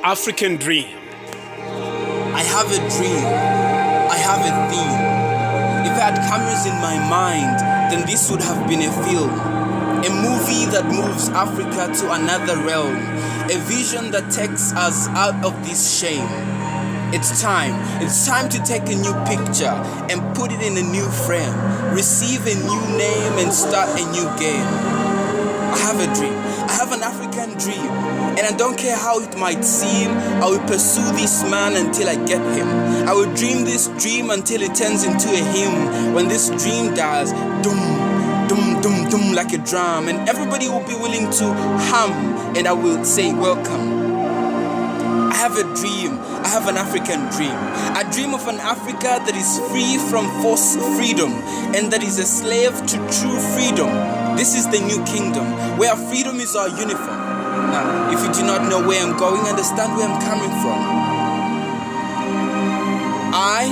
African dream. I have a dream. I have a theme. If I had cameras in my mind, then this would have been a film. A movie that moves Africa to another realm. A vision that takes us out of this shame. It's time to take a new picture and put it in a new frame. Receive a new name and start a new game. I have a dream. I have an African dream. And I don't care how it might seem, I will pursue this man until I get him. I will dream this dream until it turns into a hymn. When this dream dies, doom, doom, doom, doom, like a drum. And everybody will be willing to hum, and I will say welcome. I have a dream. I have an African dream. I dream of an Africa that is free from forced freedom and that is a slave to true freedom. This is the new kingdom where freedom is our uniform. Now, if you do not know where I'm going, understand where I'm coming from. I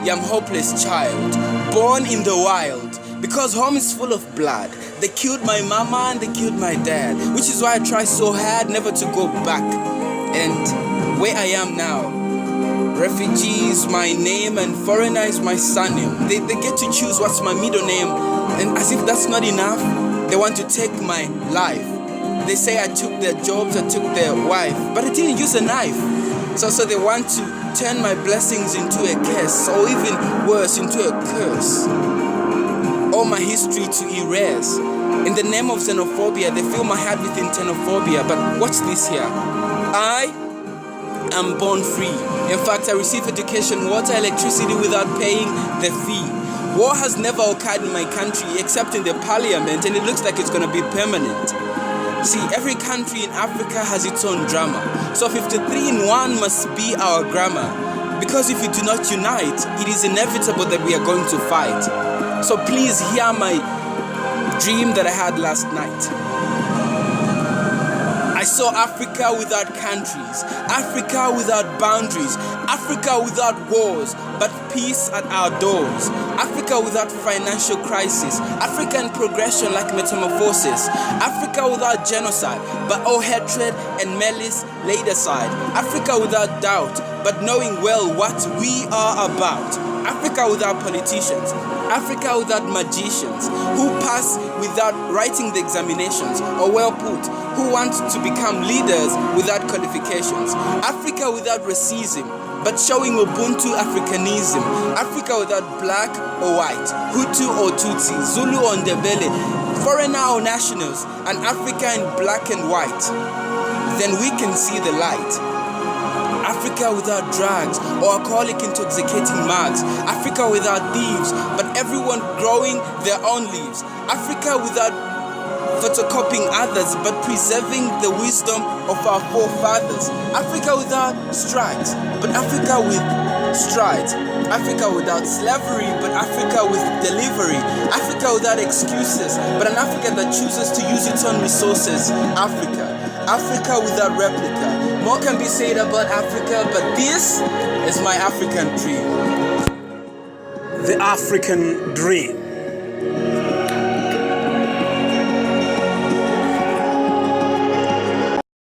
am hopeless child, born in the wild, because home is full of blood. They killed my mama and they killed my dad, which is why I try so hard never to go back. And where I am now, refugee is my name and foreigner is my surname. They get to choose what's my middle name, and as if that's not enough, they want to take my life. They say I took their jobs, I took their wife, but I didn't use a knife. So they want to turn my blessings into a curse, or even worse, into a curse. All my history to erase. In the name of xenophobia, they fill my heart with xenophobia. But watch this here. I am born free. In fact, I receive education, water, electricity without paying the fee. War has never occurred in my country except in the parliament, and it looks like it's going to be permanent. See, every country in Africa has its own drama. So 53 in 1 must be our grammar. Because if we do not unite, it is inevitable that we are going to fight. So please hear my dream that I had last night. I saw Africa without countries, Africa without boundaries, Africa without wars, but peace at our doors. Africa without financial crisis, African progression like metamorphosis. Africa without genocide, but all hatred and malice laid aside. Africa without doubt, but knowing well what we are about. Africa without politicians, Africa without magicians who pass without writing the examinations, or well put, who want to become leaders without qualifications. Africa without racism, but showing Ubuntu Africanism. Africa without black or white, Hutu or Tutsi, Zulu or Ndebele, foreigner or nationals, and Africa in black and white. Then we can see the light. Africa without drugs or alcoholic intoxicating mugs. Africa without thieves, but everyone growing their own leaves. Africa without photocopying others, but preserving the wisdom of our forefathers. Africa without strides, but Africa with strides. Africa without slavery, but Africa with delivery. Africa without excuses, but an Africa that chooses to use its own resources. Africa without replica. More can be said about Africa, but this is my African dream. The African dream.